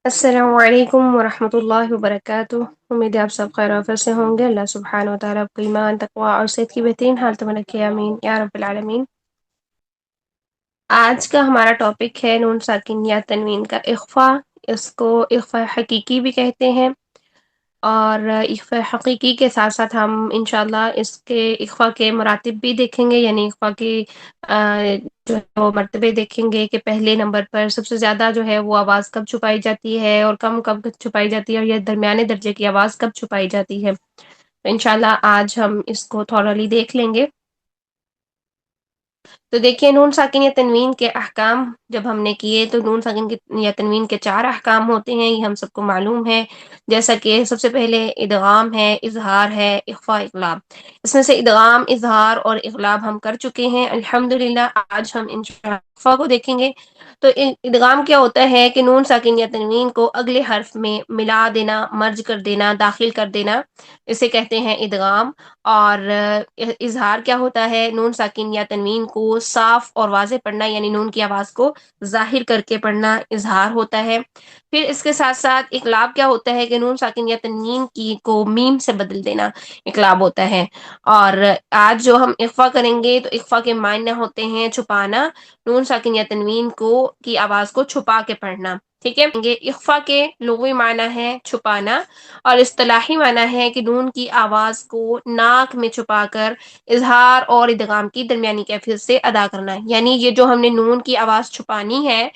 السلام علیکم ورحمۃ اللہ وبرکاتہ۔ امید ہے آپ سب خیر و عافیت سے ہوں گے۔ اللہ سبحانہ و تعالیٰ آپ کو ایمان، تقوی اور صحت کی بہترین حالت میں رکھے، آمین یا رب العالمین۔ آج کا ہمارا ٹاپک ہے نون ساکن یا تنوین کا اخفاء۔ اس کو اخفاء حقیقی بھی کہتے ہیں، اور اخفاء حقیقی کے ساتھ ساتھ ہم انشاءاللہ اس کے اخفاء کے مراتب بھی دیکھیں گے، یعنی اخفاء کی جو ہے وہ مرتبے دیکھیں گے کہ پہلے نمبر پر سب سے زیادہ جو ہے وہ آواز کب چھپائی جاتی ہے، اور کم کب چھپائی جاتی ہے، اور یہ درمیانے درجے کی آواز کب چھپائی جاتی ہے۔ تو انشاءاللہ آج ہم اس کو تھورلی دیکھ لیں گے۔ تو دیکھیے، نون ساکن یا تنوین کے احکام جب ہم نے کیے تو نون ساکن یا تنوین کے 4 احکام ہوتے ہیں، یہ ہم سب کو معلوم ہے۔ جیسا کہ سب سے پہلے ادغام ہے، اظہار ہے، اخفاء، اقلاب۔ اس میں سے ادغام، اظہار اور اقلاب ہم کر چکے ہیں الحمدللہ۔ آج ہم انشاءاللہ اخفاء کو دیکھیں گے۔ تو ادغام کیا ہوتا ہے کہ نون ساکن یا تنوین کو اگلے حرف میں ملا دینا، مرج کر دینا، داخل کر دینا، اسے کہتے ہیں ادغام۔ اور اظہار کیا ہوتا ہے؟ نون ساکن یا تنوین کو صاف اور واضح پڑھنا، یعنی نون کی آواز کو ظاہر کر کے پڑھنا اظہار ہوتا ہے۔ پھر اس کے ساتھ ساتھ اقلاب کیا ہوتا ہے کہ نون ساکن یا تنوین کی کو میم سے بدل دینا اقلاب ہوتا ہے۔ اور آج جو ہم اخفاء کریں گے تو اخفاء کے معنی ہوتے ہیں چھپانا، نون ساکن یا تنوین کو کی آواز کو چھپا کے پڑھنا، ٹھیک ہے۔ اخفاء کے لغوی معنی ہے چھپانا، اور اصطلاحی معنی ہے کہ نون کی آواز کو ناک میں چھپا کر اظہار اور ادغام کی درمیانی کیفیت سے ادا کرنا ہے۔ یعنی یہ جو ہم نے نون کی آواز چھپانی ہے،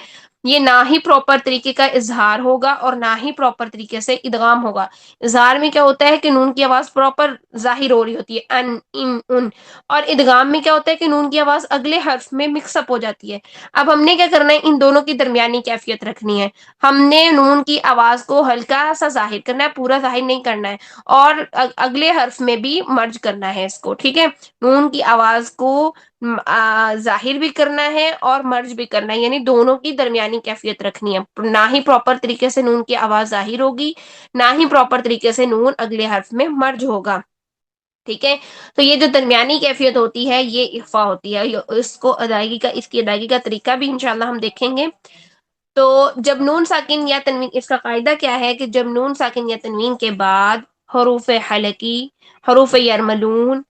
یہ نہ ہی پراپر طریقے کا اظہار ہوگا اور نہ ہی پراپر طریقے سے ادغام ہوگا۔ اظہار میں کیا ہوتا ہے کہ نون کی آواز پراپر ظاہر ہو رہی ہوتی ہے، ان، ان، اور ادغام میں کیا ہوتا ہے کہ نون کی آواز اگلے حرف میں مکس اپ ہو جاتی ہے۔ اب ہم نے کیا کرنا ہے؟ ان دونوں کی درمیانی کیفیت رکھنی ہے۔ ہم نے نون کی آواز کو ہلکا سا ظاہر کرنا ہے، پورا ظاہر نہیں کرنا ہے، اور اگلے حرف میں بھی مرج کرنا ہے اس کو، ٹھیک ہے۔ نون کی آواز کو ظاہر بھی کرنا ہے اور مرج بھی کرنا ہے، یعنی دونوں کی درمیانی کیفیت رکھنی ہے۔ نہ ہی پراپر طریقے سے نون کی آواز ظاہر ہوگی، نہ ہی پراپر طریقے سے نون اگلے حرف میں مرج ہوگا، ٹھیک ہے۔ تو یہ جو درمیانی کیفیت ہوتی ہے یہ اخفاء ہوتی ہے۔ اس کی ادائیگی کا طریقہ بھی انشاءاللہ ہم دیکھیں گے۔ تو جب نون ساکن یا تنوین، اس کا قاعدہ کیا ہے کہ جب نون ساکن یا تنوین کے بعد حروف حلقی، حروف یرملون،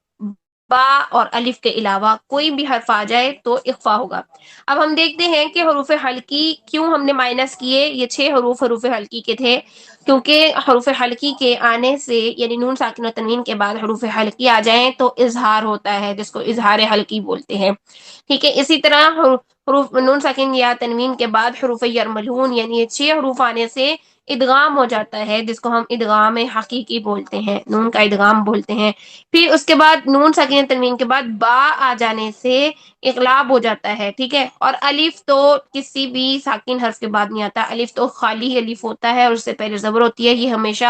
با اور الف کے علاوہ کوئی بھی حرف آ جائے تو اخفاء ہوگا۔ اب ہم دیکھتے ہیں کہ حروف حلقی کیوں ہم نے مائنس کیے۔ یہ 6 حروف حلقی کے تھے، کیونکہ حروف حلقی کے آنے سے، یعنی نون ساکن و تنوین کے بعد حروف حلقی آ جائیں تو اظہار ہوتا ہے، جس کو اظہار حلقی بولتے ہیں، ٹھیک ہے۔ اسی طرح حروف نون ساکن یا تنوین کے بعد حروف یرملون، یعنی یہ 6 حروف آنے سے ادغام ہو جاتا ہے، جس کو ہم ادغام حقیقی بولتے ہیں، نون کا ادغام بولتے ہیں۔ پھر اس کے بعد نون ساکن تنوین کے بعد با آ جانے سے اقلاب ہو جاتا ہے، ٹھیک ہے۔ اور الف تو کسی بھی ساکن حرف کے بعد نہیں آتا، الف تو خالی الف ہوتا ہے اور اس سے پہلے زبر ہوتی ہے، یہ ہمیشہ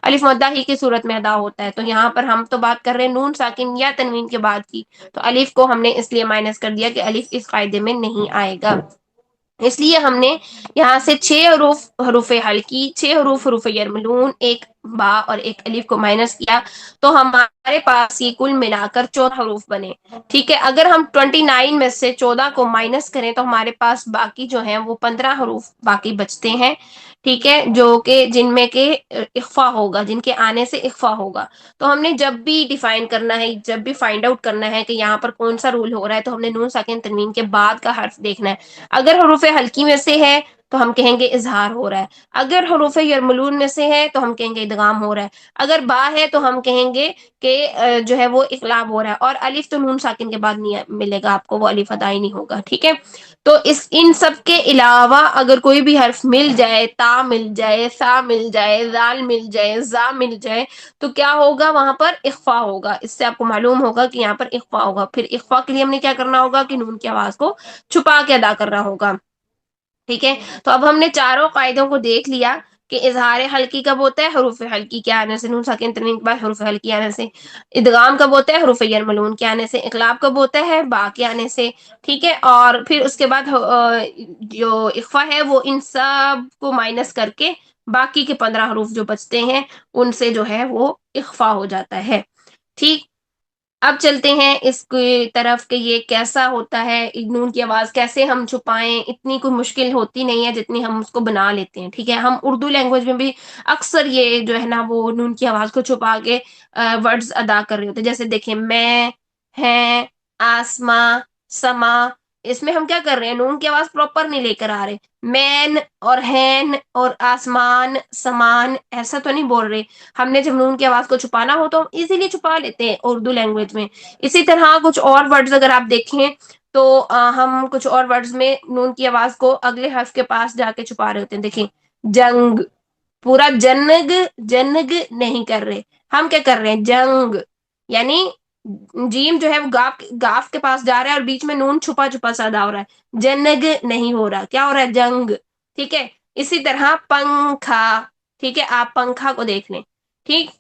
الف مدہ ہی کی صورت میں ادا ہوتا ہے۔ تو یہاں پر ہم تو بات کر رہے ہیں نون ساکن یا تنوین کے بعد کی، تو الف کو ہم نے اس لیے مائنس کر دیا کہ الف اس قاعدے میں نہیں آئے گا، اس لیے ہم نے یہاں سے 6 حروف حلقی، 6 حروف یرملون، ایک با اور ایک الف کو مائنس کیا، تو ہمارے پاس یہ کل ملا کر 14 حروف بنے، ٹھیک ہے۔ اگر ہم 29 میں سے 14 کو مائنس کریں تو ہمارے پاس باقی جو ہیں وہ 15 حروف باقی بچتے ہیں، ٹھیک ہے، جو کہ جن میں کہ اخفاء ہوگا، جن کے آنے سے اخفاء ہوگا۔ تو ہم نے جب بھی ڈیفائن کرنا ہے، جب بھی فائنڈ آؤٹ کرنا ہے کہ یہاں پر کون سا رول ہو رہا ہے، تو ہم نے نون ساکن تنوین کے بعد کا حرف دیکھنا ہے۔ اگر حروف حلقی میں سے ہے تو ہم کہیں گے اظہار ہو رہا ہے، اگر حروف یرملون میں سے ہے تو ہم کہیں گے ادغام ہو رہا ہے، اگر با ہے تو ہم کہیں گے کہ جو ہے وہ اقلاب ہو رہا ہے، اور الف تو نون ساکن کے بعد نہیں ملے گا آپ کو، وہ الف ادا ہی نہیں ہوگا، ٹھیک ہے۔ تو ان سب کے علاوہ اگر کوئی بھی حرف مل جائے، تا مل جائے، سا مل جائے، زال مل جائے، زا مل جائے، تو کیا ہوگا؟ وہاں پر اخفاء ہوگا۔ اس سے آپ کو معلوم ہوگا کہ یہاں پر اخفاء ہوگا۔ پھر اخفاء کے لیے ہم نے کیا کرنا ہوگا کہ نون کی آواز کو چھپا کے ادا کرنا ہوگا، ٹھیک ہے۔ تو اب ہم نے چاروں قاعدوں کو دیکھ لیا کہ اظہار حلقی کب ہوتا ہے؟ حروف حلقی کے آنے سے، نون ساکن تنوین کے بعد حروف حلقی آنے سے۔ ادغام کب ہوتا ہے؟ حروف یرملون کے آنے سے۔ اقلاب کب ہوتا ہے؟ با کے آنے سے، ٹھیک ہے۔ اور پھر اس کے بعد جو اخفاء ہے وہ ان سب کو مائنس کر کے باقی کے 15 حروف جو بچتے ہیں ان سے جو ہے وہ اخفاء ہو جاتا ہے، ٹھیک۔ اب چلتے ہیں اس کی طرف کہ یہ کیسا ہوتا ہے، نون کی آواز کیسے ہم چھپائیں. اتنی کوئی مشکل ہوتی نہیں ہے جتنی ہم اس کو بنا لیتے ہیں. ٹھیک ہے، ہم اردو لینگویج میں بھی اکثر یہ جو ہے نا وہ نون کی آواز کو چھپا کے ورڈز ادا کر رہے ہوتے ہیں. جیسے دیکھیں میں، ہیں، آسماں، سما. اس میں ہم کیا کر رہے ہیں، نون کی آواز پراپر نہیں لے کر آ رہے. مین اور ہین اور آسمان سمان ایسا تو نہیں بول رہے. ہم نے جب نون کی آواز کو چھپانا ہو تو ہم ایزیلی چھپا لیتے ہیں اردو لینگویج میں. اسی طرح کچھ اور ورڈز اگر آپ دیکھیں تو ہم کچھ اور ورڈز میں نون کی آواز کو اگلے حرف کے پاس جا کے چھپا رہے ہوتے ہیں. دیکھیں جنگ، پورا جنگ جنگ نہیں کر رہے. ہم کیا کر رہے ہیں، جنگ. یعنی جیم جو ہے وہ گاف کے پاس جا رہا ہے اور بیچ میں نون چھپا چھپا سا ادا ہو رہا ہے. جنگ نہیں ہو رہا، کیا ہو رہا ہے، جنگ. ٹھیک ہے. اسی طرح پنکھا. ٹھیک ہے، آپ پنکھا کو دیکھ لیں. ٹھیک،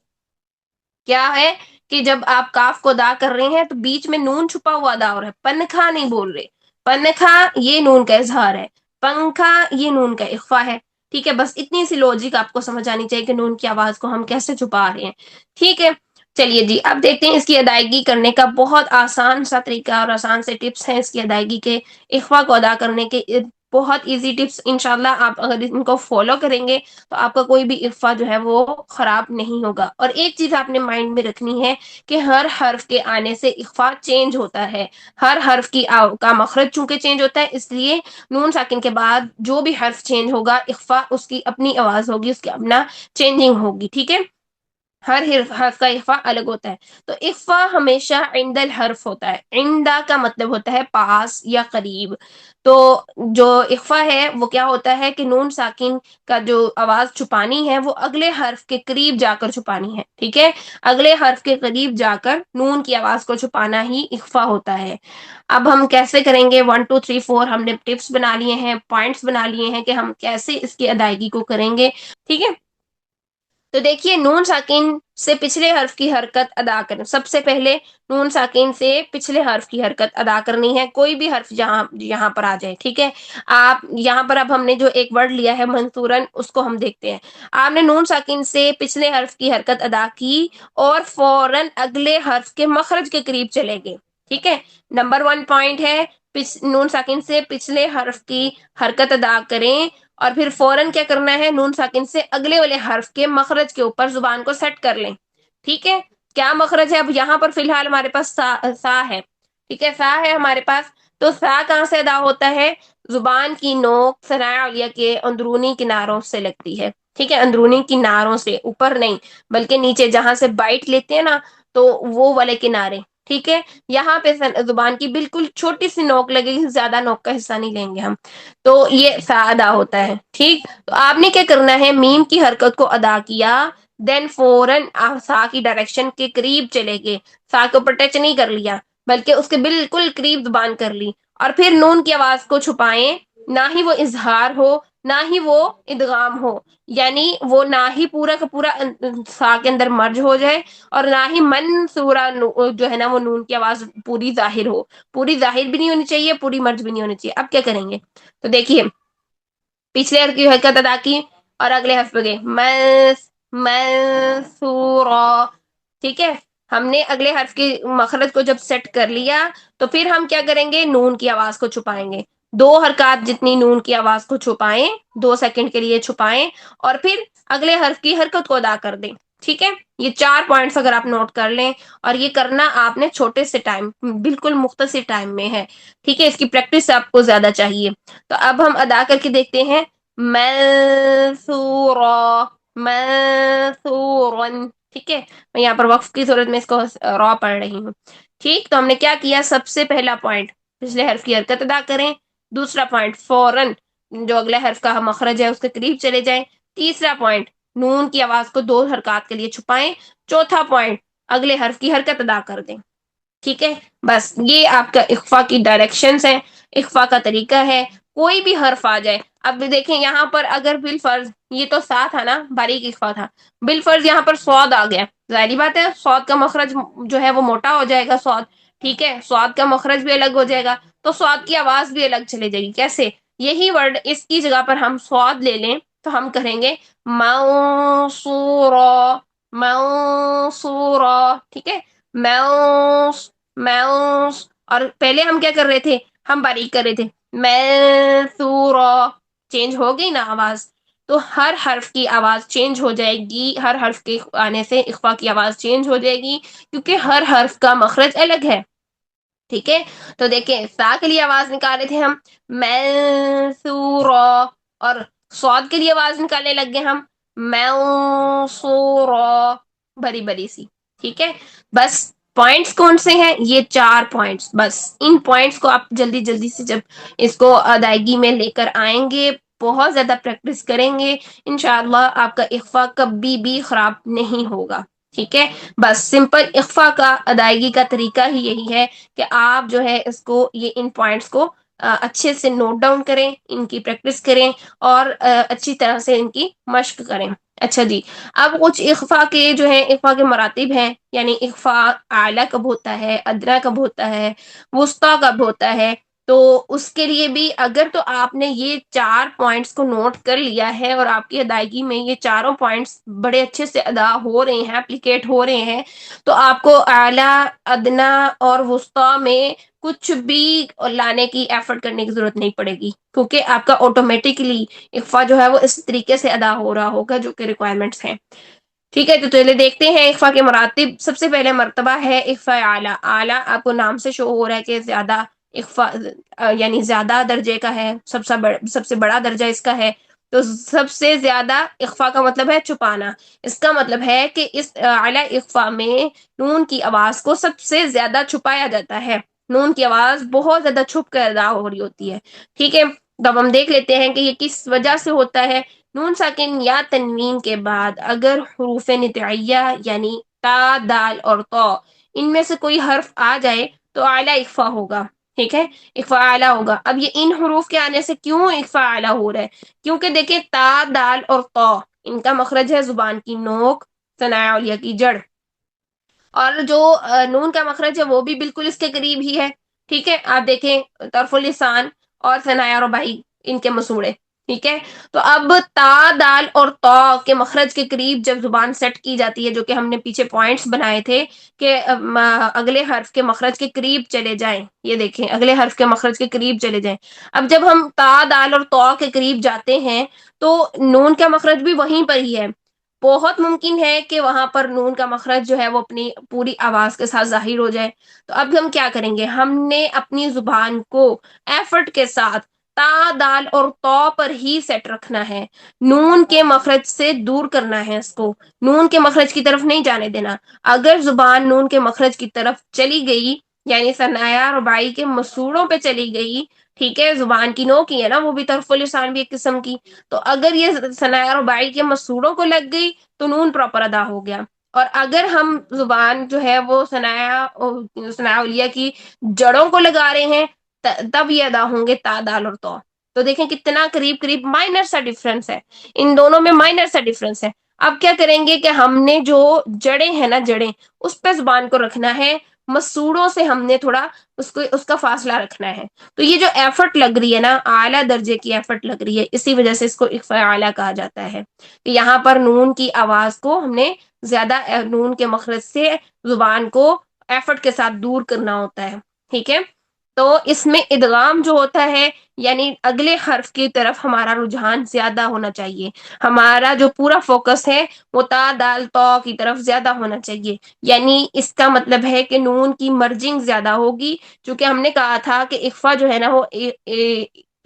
کیا ہے کہ جب آپ کاف کو ادا کر رہے ہیں تو بیچ میں نون چھپا ہوا ادا ہو رہا ہے. پنکھا نہیں بول رہے. پنکھا یہ نون کا اظہار ہے، پنکھا یہ نون کا اخفا ہے. ٹھیک ہے، بس اتنی سی لوجک آپ کو سمجھ آنی چاہیے کہ نون کی آواز کو ہم کیسے چھپا رہے ہیں. ٹھیک ہے، چلیے جی اب دیکھتے ہیں اس کی ادائیگی کرنے کا بہت آسان سا طریقہ اور آسان سے ٹپس ہیں اس کی ادائیگی کے، اخفا کو ادا کرنے کے. بہت ایزی ٹپس، انشاءاللہ آپ اگر ان کو فالو کریں گے تو آپ کا کوئی بھی اخفا جو ہے وہ خراب نہیں ہوگا. اور ایک چیز آپ نے مائنڈ میں رکھنی ہے کہ ہر حرف کے آنے سے اخفا چینج ہوتا ہے. ہر حرف کا مخرج چونکہ چینج ہوتا ہے، اس لیے نون ساکن کے بعد جو بھی حرف چینج ہوگا اخفا اس کی اپنی آواز ہوگی، اس کی اپنا چینجنگ ہوگی. ٹھیک ہے، ہر حرف کا اخفا الگ ہوتا ہے. تو اخفا ہمیشہ عند الحرف ہوتا ہے. عندہ کا مطلب ہوتا ہے پاس یا قریب. تو جو اخفا ہے وہ کیا ہوتا ہے کہ نون ساکن کا جو آواز چھپانی ہے وہ اگلے حرف کے قریب جا کر چھپانی ہے. ٹھیک ہے، اگلے حرف کے قریب جا کر نون کی آواز کو چھپانا ہی اخفا ہوتا ہے. اب ہم کیسے کریں گے، 1 2 3 4 ہم نے ٹپس بنا لیے ہیں، پوائنٹس بنا لیے ہیں کہ ہم کیسے اس کی ادائیگی کو کریں گے. ٹھیک ہے، تو دیکھیے نون ساکن سے پچھلے حرف کی حرکت ادا کریں. سب سے پہلے نون ساکن سے پچھلے حرف کی حرکت ادا کرنی ہے، کوئی بھی حرف یہاں پر آ جائے. ٹھیک ہے، آپ یہاں پر اب ہم نے جو ایک ورڈ لیا ہے منصورن، اس کو ہم دیکھتے ہیں. آپ نے نون ساکن سے پچھلے حرف کی حرکت ادا کی اور فوراً اگلے حرف کے مخرج کے قریب چلے گئے. ٹھیک ہے، نمبر 1 پوائنٹ ہے نون ساکن سے پچھلے حرف کی حرکت ادا کریں اور پھر فوراً کیا کرنا ہے، نون ساکن سے اگلے والے حرف کے مخرج کے اوپر زبان کو سیٹ کر لیں. ٹھیک ہے، کیا مخرج ہے، اب یہاں پر فی الحال ہمارے پاس سا ہے. ٹھیک ہے، سا ہے ہمارے پاس. تو سا کہاں سے ادا ہوتا ہے، زبان کی نوک ثناء علیہ کے اندرونی کناروں سے لگتی ہے. ٹھیک ہے، اندرونی کناروں سے، اوپر نہیں بلکہ نیچے جہاں سے بائٹ لیتے ہیں نا تو وہ والے کنارے. ٹھیک ہے، یہاں پہ زبان کی بالکل چھوٹی سی نوک لگے گی، زیادہ نوک کا حصہ نہیں لیں گے ہم. تو یہ سا ادا ہوتا ہے. ٹھیک، تو آپ نے کیا کرنا ہے، میم کی حرکت کو ادا کیا، دین فوراً سا کی ڈائریکشن کے قریب چلے گئے. سا کے اوپر ٹچ نہیں کر لیا بلکہ اس کے بالکل قریب زبان کر لی. اور پھر نون کی آواز کو چھپائیں، نہ ہی وہ اظہار ہو نہ ہی وہ ادغام ہو. یعنی وہ نہ ہی پورا کا پورا سا کے اندر مرج ہو جائے اور نہ ہی منصورہ جو ہے نا وہ نون کی آواز پوری ظاہر ہو. پوری ظاہر بھی نہیں ہونی چاہیے، پوری مرج بھی نہیں ہونی چاہیے. اب کیا کریں گے، تو دیکھیے پچھلے حرف کی حرکت ادا کی اور اگلے حرف پہ گئے، منصورا. ٹھیک ہے، ہم نے اگلے حرف کی مخرج کو جب سیٹ کر لیا تو پھر ہم کیا کریں گے، نون کی آواز کو چھپائیں گے. 2 حرکات جتنی نون کی آواز کو چھپائیں، 2 سیکنڈ کے لیے چھپائیں اور پھر اگلے حرف کی حرکت کو ادا کر دیں. ٹھیک ہے، یہ 4 پوائنٹس اگر آپ نوٹ کر لیں، اور یہ کرنا آپ نے چھوٹے سے ٹائم، بالکل مختصر ٹائم میں ہے. ٹھیک ہے، اس کی پریکٹس آپ کو زیادہ چاہیے. تو اب ہم ادا کر کے دیکھتے ہیں، منصورا، منصورن. ٹھیک ہے، میں یہاں پر وقف کی صورت میں اس کو را پڑھ رہی ہوں. ٹھیک، تو ہم نے کیا کیا، سب سے پہلا پوائنٹ پچھلے حرف کی حرکت ادا کریں. دوسرا پوائنٹ فوراً جو اگلے حرف کا مخرج ہے اس کے قریب چلے جائیں. تیسرا پوائنٹ نون کی آواز کو 2 حرکات کے لیے چھپائیں. چوتھا پوائنٹ اگلے حرف کی حرکت ادا کر دیں. ٹھیک ہے، بس یہ آپ کا اخفا کی ڈائریکشنز ہیں، اخفا کا طریقہ ہے. کوئی بھی حرف آ جائے، اب دیکھیں یہاں پر اگر بالفرض یہ تو سا تھا نا، باریک اخفا تھا، بالفرض یہاں پر سواد آ گیا، ظاہری بات ہے سواد کا مخرج جو ہے وہ موٹا ہو جائے گا. سواد، ٹھیک ہے، سواد کا مخرج بھی الگ ہو جائے گا تو سواد کی آواز بھی الگ چلے جائے گی. کیسے، یہی ورڈ اس کی جگہ پر ہم سواد لے لیں تو ہم کہیں گے منصورا، منصورا. ٹھیک ہے، mouse, mouse. اور پہلے ہم کیا کر رہے تھے؟ ہم باریک کر رہے تھے، منصورا، چینج ہو گئی نا آواز؟ تو ہر حرف کی آواز چینج ہو جائے گی، ہر حرف کے آنے سے اخفا کی آواز چینج ہو جائے گی، کیونکہ ہر حرف کا مخرج الگ ہے، ٹھیک ہے؟ تو دیکھیں، سا کے لیے آواز نکالے تھے ہم منصورا، اور صاد کے لیے آواز نکالنے لگ گئے ہم منصورا، بڑی بڑی سی، ٹھیک ہے؟ بس پوائنٹس کون سے ہیں؟ یہ 4 پوائنٹس، بس ان پوائنٹس کو آپ جلدی جلدی سے جب اس کو ادائیگی میں لے کر آئیں گے، بہت زیادہ پریکٹس کریں گے، انشاءاللہ آپ کا اخفا کبھی بھی خراب نہیں ہوگا، ٹھیک ہے؟ بس سمپل اخفا کا ادائیگی کا طریقہ ہی یہی ہے کہ آپ جو ہے اس کو، یہ ان پوائنٹس کو اچھے سے نوٹ ڈاؤن کریں، ان کی پریکٹس کریں، اور اچھی طرح سے ان کی مشق کریں۔ اچھا جی، اب کچھ اخفا کے جو ہے، اخفا کے مراتب ہیں، یعنی اخفا اعلیٰ کب ہوتا ہے، ادنیٰ کب ہوتا ہے، وسطیٰ کب ہوتا ہے، تو اس کے لیے بھی اگر تو آپ نے یہ 4 پوائنٹس کو نوٹ کر لیا ہے اور آپ کی ادائیگی میں یہ چاروں پوائنٹس بڑے اچھے سے ادا ہو رہے ہیں، اپلیکیٹ ہو رہے ہیں، تو آپ کو اعلیٰ، ادنیٰ اور وسطیٰ میں کچھ بھی لانے کی ایفرٹ کرنے کی ضرورت نہیں پڑے گی، کیونکہ آپ کا آٹومیٹکلی اخفا جو ہے وہ اس طریقے سے ادا ہو رہا ہوگا جو کہ ریکوائرمنٹس ہیں، ٹھیک ہے؟ تو چلیے دیکھتے ہیں اخفا کے مراتب۔ سب سے پہلے مرتبہ ہے اخفا اعلیٰ۔ اعلیٰ آپ کو نام سے شو ہو رہا ہے کہ زیادہ اخفا، یعنی زیادہ درجے کا ہے، سب سے بڑا درجہ اس کا ہے، تو سب سے زیادہ اخفا کا مطلب ہے چھپانا، اس کا مطلب ہے کہ اس اعلیٰ اخفا میں نون کی آواز کو سب سے زیادہ چھپایا جاتا ہے، نون کی آواز بہت زیادہ چھپ کر ادا ہو رہی ہوتی ہے، ٹھیک ہے؟ تو اب ہم دیکھ لیتے ہیں کہ یہ کس وجہ سے ہوتا ہے۔ نون ساکن یا تنوین کے بعد اگر حروف نطعیہ یعنی تا، دال اور طا، ان میں سے کوئی حرف آ جائے تو اعلیٰ اخفا ہوگا، ٹھیک ہے؟ اخفا اعلیٰ ہوگا۔ اب یہ ان حروف کے آنے سے کیوں اخفا اعلیٰ ہو رہا ہے؟ کیونکہ دیکھیں، تا، دال اور طا، ان کا مخرج ہے زبان کی نوک، ثنایا علیہ کی جڑ، اور جو نون کا مخرج ہے وہ بھی بالکل اس کے قریب ہی ہے، ٹھیک ہے؟ آپ دیکھیں، طرف اللسان اور ثنایا رباعی، ان کے مسوڑے، ٹھیک ہے؟ تو اب تا، دال اور طا کے مخرج کے قریب جب زبان سیٹ کی جاتی ہے، جو کہ ہم نے پیچھے پوائنٹس بنائے تھے کہ اگلے حرف کے مخرج کے قریب چلے جائیں، یہ دیکھیں اگلے حرف کے مخرج کے قریب چلے جائیں، اب جب ہم تا، دال اور طا کے قریب جاتے ہیں تو نون کا مخرج بھی وہیں پر ہی ہے، بہت ممکن ہے کہ وہاں پر نون کا مخرج جو ہے وہ اپنی پوری آواز کے ساتھ ظاہر ہو جائے، تو اب ہم کیا کریں گے؟ ہم نے اپنی زبان کو ایفرٹ کے ساتھ تا، دال اور طا پر ہی سیٹ رکھنا ہے، نون کے مخرج سے دور کرنا ہے، اس کو نون کے مخرج کی طرف نہیں جانے دینا۔ اگر زبان نون کے مخرج کی طرف چلی گئی، یعنی ثنایا رباعی کے مسوڑوں پہ چلی گئی، ٹھیک ہے؟ زبان کی نوک ہی ہے نا وہ بھی، طرف اللسان بھی ایک قسم کی، تو اگر یہ ثنایا رباعی کے مسوڑوں کو لگ گئی تو نون پراپر ادا ہو گیا، اور اگر ہم زبان جو ہے وہ ثنایا علیہ کی جڑوں کو لگا رہے ہیں، تب یہ ادا ہوں گے تا، دال اور طا۔ تو دیکھیں کتنا قریب قریب مائنر سا ڈفرنس ہے، ان دونوں میں مائنر سا ڈفرنس ہے۔ اب کیا کریں گے کہ ہم نے جو جڑیں ہیں نا، جڑیں، اس پہ زبان کو رکھنا ہے، مسوڑوں سے ہم نے تھوڑا اس کا فاصلہ رکھنا ہے، تو یہ جو ایفرٹ لگ رہی ہے نا، اعلیٰ درجے کی ایفرٹ لگ رہی ہے، اسی وجہ سے اس کو اخفاء اعلیٰ کہا جاتا ہے، کہ یہاں پر نون کی آواز کو ہم نے زیادہ نون کے مخرج سے زبان کو ایفرٹ کے ساتھ دور کرنا ہوتا ہے، ٹھیک ہے؟ تو اس میں ادغام جو ہوتا ہے، یعنی اگلے حرف کی طرف ہمارا رجحان زیادہ ہونا چاہیے، ہمارا جو پورا فوکس ہے وہ تا، دال، طا کی طرف زیادہ ہونا چاہیے، یعنی اس کا مطلب ہے کہ نون کی مرجنگ زیادہ ہوگی، چونکہ ہم نے کہا تھا کہ اخفا جو ہے نا وہ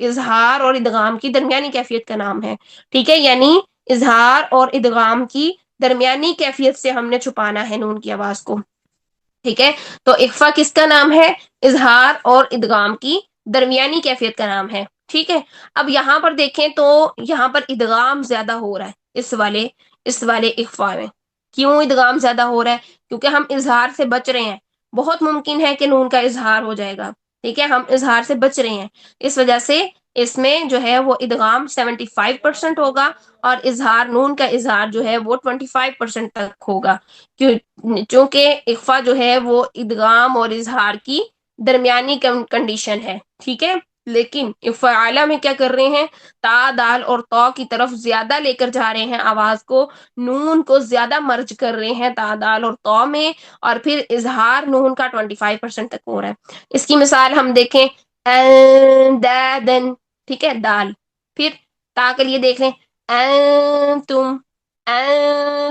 اظہار اور ادغام کی درمیانی کیفیت کا نام ہے، ٹھیک ہے؟ یعنی اظہار اور ادغام کی درمیانی کیفیت سے ہم نے چھپانا ہے نون کی آواز کو، ٹھیک ہے؟ تو اخفا کس کا نام ہے؟ اظہار اور ادغام کی درمیانی کیفیت کا نام ہے، ٹھیک ہے؟ اب یہاں پر دیکھیں تو یہاں پر ادغام زیادہ ہو رہا ہے اس والے اخفا میں، کیوں ادغام زیادہ ہو رہا ہے؟ کیونکہ ہم اظہار سے بچ رہے ہیں، بہت ممکن ہے کہ نون کا اظہار ہو جائے گا، ٹھیک ہے؟ ہم اظہار سے بچ رہے ہیں، اس وجہ سے اس میں جو ہے وہ ادغام 75% ہوگا، اور اظہار، نون کا اظہار جو ہے وہ 25% تک ہوگا، چونکہ اخفا جو ہے وہ ادغام اور اظہار کی درمیانی کنڈیشن ہے، ٹھیک ہے؟ لیکن اخفاء اعلیٰ میں کیا کر رہے ہیں؟ تا دال اور تو کی طرف زیادہ لے کر جا رہے ہیں آواز کو، نون کو زیادہ مرج کر رہے ہیں تا دال اور تو میں، اور پھر اظہار نون کا 25% تک ہو رہا ہے۔ اس کی مثال ہم دیکھیں، دن، ٹھیک ہے، دال، پھر تا کے لیے دیکھ لیں، تم،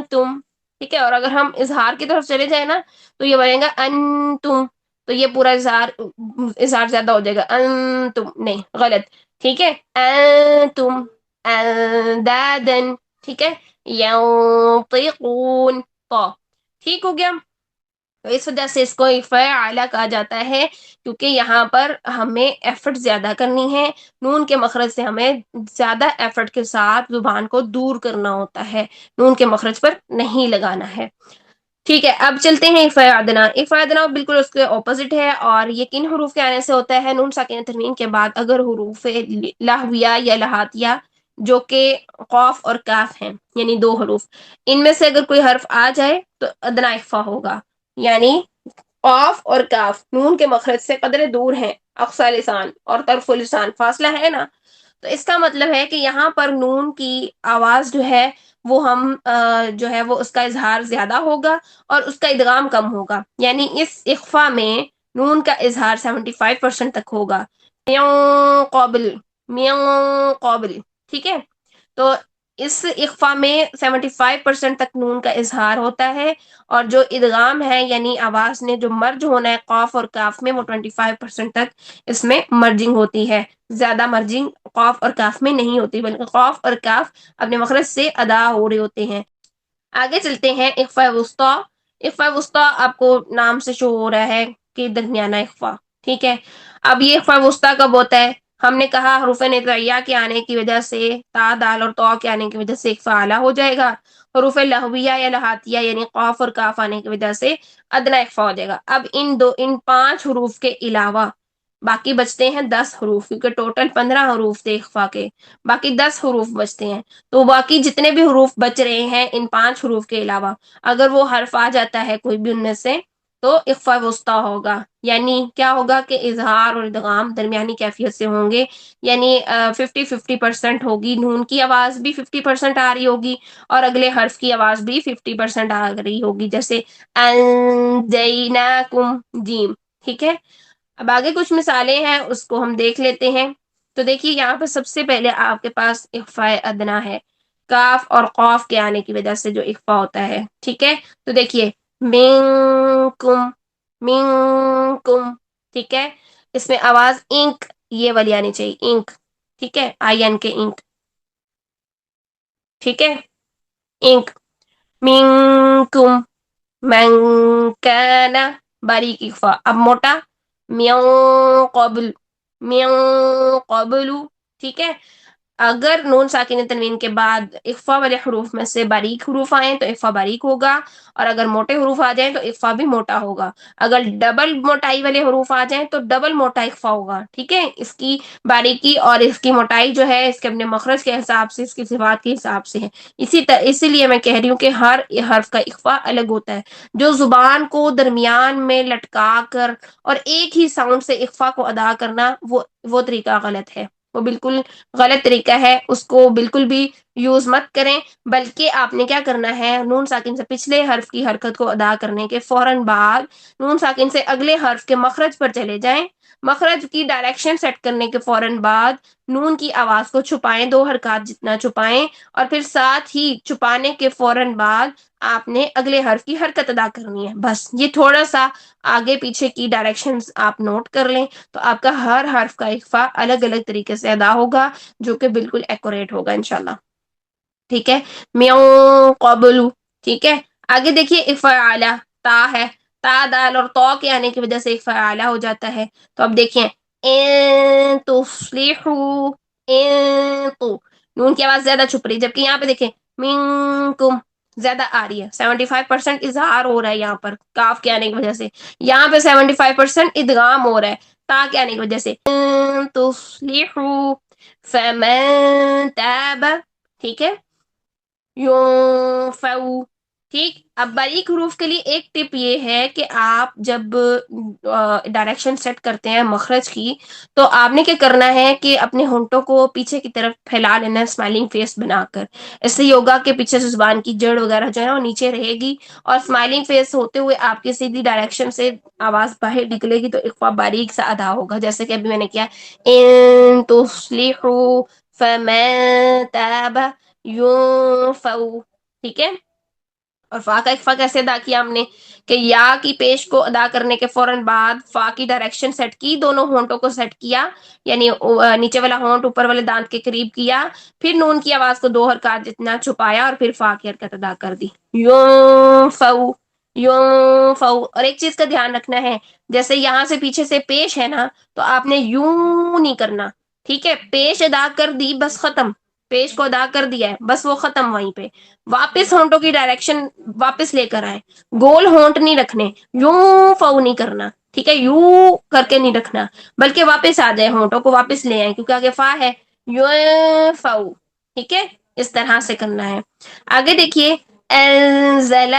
تم، ٹھیک ہے، اور اگر ہم اظہار کی طرف چلے جائیں نا تو یہ بنے گا انتم، تو یہ پورا اظہار، اظہار زیادہ ہو جائے گا، انتم نہیں، غلط، ٹھیک ہے، انتم اندادن، ٹھیک ہے، ینطقون، تو ٹھیک ہو گیا۔ تو اس وجہ سے اس کو اخفاء اعلیٰ کہا جاتا ہے، کیونکہ یہاں پر ہمیں ایفرٹ زیادہ کرنی ہے، نون کے مخرج سے ہمیں زیادہ ایفرٹ کے ساتھ زبان کو دور کرنا ہوتا ہے، نون کے مخرج پر نہیں لگانا ہے۔ ٹھیک ہے، اب چلتے ہیں اخفاء ادنیٰ۔ اخفاء ادنیٰ بالکل اس کے اپوزٹ ہے، اور یہ کن حروف کے آنے سے ہوتا ہے؟ نون ساکن تنوین کے بعد اگر حروف لہویہ یا لہاتیہ، جو کہ قاف اور کاف ہیں، یعنی دو حروف، ان میں سے اگر کوئی حرف آ جائے تو ادنیٰ اخفاء ہوگا، یعنی قاف اور کاف نون کے مخرج سے قدرے دور ہیں، اقصی لسان اور طرف لسان فاصلہ ہے نا، تو اس کا مطلب ہے کہ یہاں پر نون کی آواز جو ہے وہ ہم جو ہے وہ اس کا اظہار زیادہ ہوگا اور اس کا ادغام کم ہوگا، یعنی اس اخفاء میں نون کا اظہار 75% تک ہوگا، میوں قابل، میوں قابل، ٹھیک ہے، تو اس اخفاء میں 75% تک نون کا اظہار ہوتا ہے، اور جو ادغام ہے یعنی آواز نے جو مرج ہونا ہے قاف اور کاف میں، وہ 25% تک اس میں مرجنگ ہوتی ہے، زیادہ مرجنگ قاف اور کاف میں نہیں ہوتی، بلکہ قاف اور کاف اپنے مخرج سے ادا ہو رہے ہوتے ہیں۔ آگے چلتے ہیں اخفاء وسطیٰ۔ اخفاء وسطیٰ آپ کو نام سے شو ہو رہا ہے کہ درمیانہ اخفاء، ٹھیک ہے، اب یہ اخفاء وسطیٰ کب ہوتا ہے؟ ہم نے کہا حروف نطعیہ کے آنے کی وجہ سے، تا دال اور تو کے آنے کی وجہ سے اخفاء اعلیٰ ہو جائے گا، حروف لہویہ یا لہاتیہ یعنی قاف اور کاف آنے کی وجہ سے ادنیٰ اخفاء ہو جائے گا۔ اب ان 5 حروف کے علاوہ باقی بچتے ہیں 10 حروف، کیونکہ ٹوٹل 15 حروف تھے اخفاء کے، باقی 10 حروف بچتے ہیں، تو باقی جتنے بھی حروف بچ رہے ہیں ان 5 حروف کے علاوہ، اگر وہ حرف آ جاتا ہے کوئی بھی ان میں سے، تو اخفاء وسطیٰ ہوگا، یعنی کیا ہوگا کہ اظہار اور ادغام درمیانی کیفیت سے ہوں گے، یعنی 50-50% ہوگی، نون کی آواز بھی 50% آ رہی ہوگی اور اگلے حرف کی آواز بھی 50% آ رہی ہوگی، جیسے انجیناکم، جیم، ٹھیک ہے۔ اب آگے کچھ مثالیں ہیں اس کو ہم دیکھ لیتے ہیں۔ تو دیکھیے یہاں پہ سب سے پہلے آپ کے پاس اخفاء ادنیٰ ہے، کاف اور قاف کے آنے کی وجہ سے جو اخفاء ہوتا ہے، ٹھیک ہے، تو دیکھیے منکم، منکم، ٹھیک ہے، اس میں آواز انک یہ والی آنی چاہیے، انک، ٹھیک ہے، آئی این کے انک، ٹھیک ہے، انک، منکم، من کان، باریک اخفاء، اب موٹا، میوں قبل، میوں قبل، ٹھیک ہے، اگر نون ساکن تنوین کے بعد اخفاء والے حروف میں سے باریک حروف آئیں تو اخفاء باریک ہوگا، اور اگر موٹے حروف آ جائیں تو اخفاء بھی موٹا ہوگا، اگر ڈبل موٹائی والے حروف آ جائیں تو ڈبل موٹا اخفاء ہوگا، ٹھیک ہے، اس کی باریکی اور اس کی موٹائی جو ہے اس کے اپنے مخرج کے حساب سے، اس کی صفات کے حساب سے ہے، اسی لیے میں کہہ رہی ہوں کہ ہر حرف کا اخفاء الگ ہوتا ہے، جو زبان کو درمیان میں لٹکا کر اور ایک ہی ساؤنڈ سے اخفاء کو ادا کرنا، وہ طریقہ غلط ہے، وہ بالکل غلط طریقہ ہے، اس کو بالکل بھی یوز مت کریں، بلکہ آپ نے کیا کرنا ہے، نون ساکن سے پچھلے حرف کی حرکت کو ادا کرنے کے فوراً بعد نون ساکن سے اگلے حرف کے مخرج پر چلے جائیں، مخرج کی ڈائریکشن سیٹ کرنے کے فوراً بعد نون کی آواز کو چھپائیں، 2 حرکات جتنا چھپائیں، اور پھر ساتھ ہی چھپانے کے فوراً بعد آپ نے اگلے حرف کی حرکت ادا کرنی ہے، بس یہ تھوڑا سا آگے پیچھے کی ڈائریکشنز آپ نوٹ کر لیں تو آپ کا ہر حرف کا اخفاء الگ الگ طریقے سے ادا ہوگا، جو کہ بالکل ایکوریٹ ہوگا انشاءاللہ، ٹھیک ہے، میوں قبل، ٹھیک ہے۔ آگے دیکھیے اخفاء اعلیٰ، تا ہے، تا دال اور تو کے آنے کی وجہ سے اخفاء اعلیٰ ہو جاتا ہے، تو اب دیکھیں، ان تصلحوا، ان تو، نون کی آواز زیادہ چھپ رہی ہے، جبکہ یہاں پہ دیکھیں منکم زیادہ آ رہی ہے، 75% اظہار ہو رہا ہے یہاں پر کاف کے آنے کی وجہ سے، یہاں پہ 75% ادغام ہو رہا ہے تا کے آنے کی وجہ سے، ان تصلحوا فمن تاب، ٹھیک ہے، ينفوا، ٹھیک، اب باریک حروف کے لیے ایک ٹپ یہ ہے کہ آپ جب ڈائریکشن سیٹ کرتے ہیں مخرج کی، تو آپ نے کیا کرنا ہے کہ اپنے ہونٹوں کو پیچھے کی طرف پھیلا لینا ہے اسمائلنگ فیس بنا کر. اس سے یوگا کے پیچھے سے زبان کی جڑ وغیرہ جو ہے نا وہ نیچے رہے گی، اور اسمائلنگ فیس ہوتے ہوئے آپ کی سیدھی ڈائریکشن سے آواز باہر نکلے گی، تو اخفا باریک سا ادا ہوگا. جیسے کہ ابھی میں نے کیا، ان تصلحوا فمن تاب ينفع. ٹھیک ہے. اور فا کا اخفا کیسے ادا کیا ہم نے، کہ یا کی پیش کو ادا کرنے کے فوراً بعد فا کی ڈائریکشن سیٹ کی، دونوں ہونٹوں کو سیٹ کیا، یعنی نیچے والا ہونٹ اوپر والے دانت کے قریب کیا، پھر نون کی آواز کو 2 حرکات جتنا چھپایا، اور پھر فا کی حرکت ادا کر دی. یونفو یونفو. اور ایک چیز کا دھیان رکھنا ہے، جیسے یہاں سے پیچھے سے پیش ہے نا، تو آپ نے یوں نہیں کرنا. ٹھیک ہے، پیش ادا کر دی بس ختم، پیش کو ادا کر دیا ہے بس وہ ختم وہیں پہ. واپس ہونٹوں کی ڈائریکشن واپس لے کر آئے، گول ہونٹ نہیں رکھنے، یوں فو نہیں کرنا. ٹھیک ہے، یوں کر کے نہیں رکھنا، بلکہ واپس آ جائے، ہونٹوں کو واپس لے آئے کیونکہ آگے فا ہے. یوں فو. ٹھیک ہے، اس طرح سے کرنا ہے. آگے دیکھیے، انزل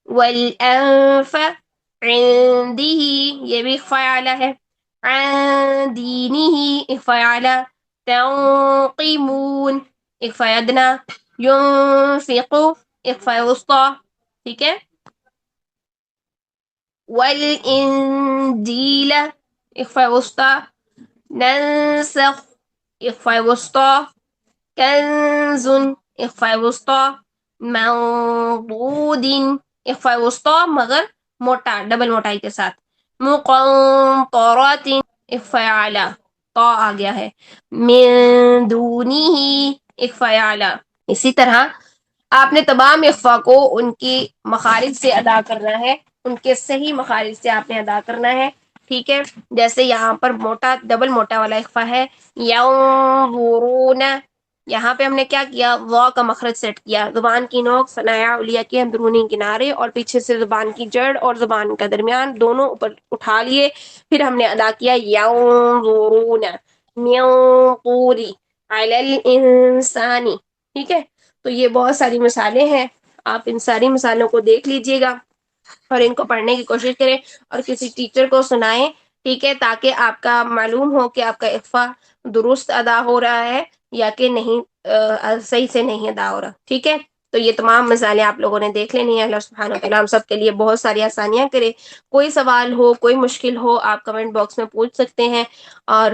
والانف عندہ، یہ بھی اخفاء اعلی ہے. عن دینہ اخفاء اعلی. تنقمون اخفاء ادنی. ينفق اخفاء وسطی. ٹھیک ہے. والانجیل اخفاء وسطی. ننسخ اخفاء وسطی. کنز اخفاء وسطی. منضود اخفاء وسطی مگر موٹا، ڈبل موٹائی کے ساتھ. مقنطرات اخفاء اعلی، طا آ گیا ہے. من دونہ اخفاء اعلی. اسی طرح آپ نے تمام اخفا کو ان کی مخارج سے ادا کرنا ہے، ان کے صحیح مخارج سے آپ نے ادا کرنا ہے. ٹھیک ہے، جیسے یہاں پر موٹا ڈبل موٹا والا اخفا ہے، ینظرون. یہاں پہ ہم نے کیا کیا، وا کا مخرج سیٹ کیا، زبان کی نوک ثنایا علیا کے اندرونی کنارے اور پیچھے سے زبان کی جڑ اور زبان کا درمیان دونوں اوپر اٹھا لیے، پھر ہم نے ادا کیا ینظرون من طول علی الانسان. ٹھیک ہے. تو یہ بہت ساری مثالیں ہیں، آپ ان ساری مثالوں کو دیکھ لیجئے گا اور ان کو پڑھنے کی کوشش کریں اور کسی ٹیچر کو سنائیں. ٹھیک ہے، تاکہ آپ کا معلوم ہو کہ آپ کا اخفا درست ادا ہو رہا ہے یا کہ نہیں، صحیح سے نہیں ادا ہو رہا. ٹھیک ہے. تو یہ تمام مثالیں آپ لوگوں نے دیکھ لینی ہے. اللہ سبحانہ وتعالی ہم سب کے لیے بہت ساری آسانیاں کرے. کوئی سوال ہو، کوئی مشکل ہو، آپ کمنٹ باکس میں پوچھ سکتے ہیں. اور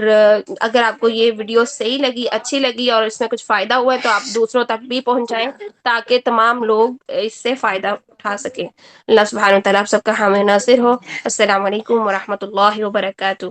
اگر آپ کو یہ ویڈیو صحیح لگی، اچھی لگی اور اس میں کچھ فائدہ ہوا ہے، تو آپ دوسروں تک بھی پہنچائیں تاکہ تمام لوگ اس سے فائدہ اٹھا سکیں. اللہ سبحانہ وتعالی آپ سب کا حامی ناصر ہو. السلام علیکم ورحمۃ اللہ وبرکاتہ.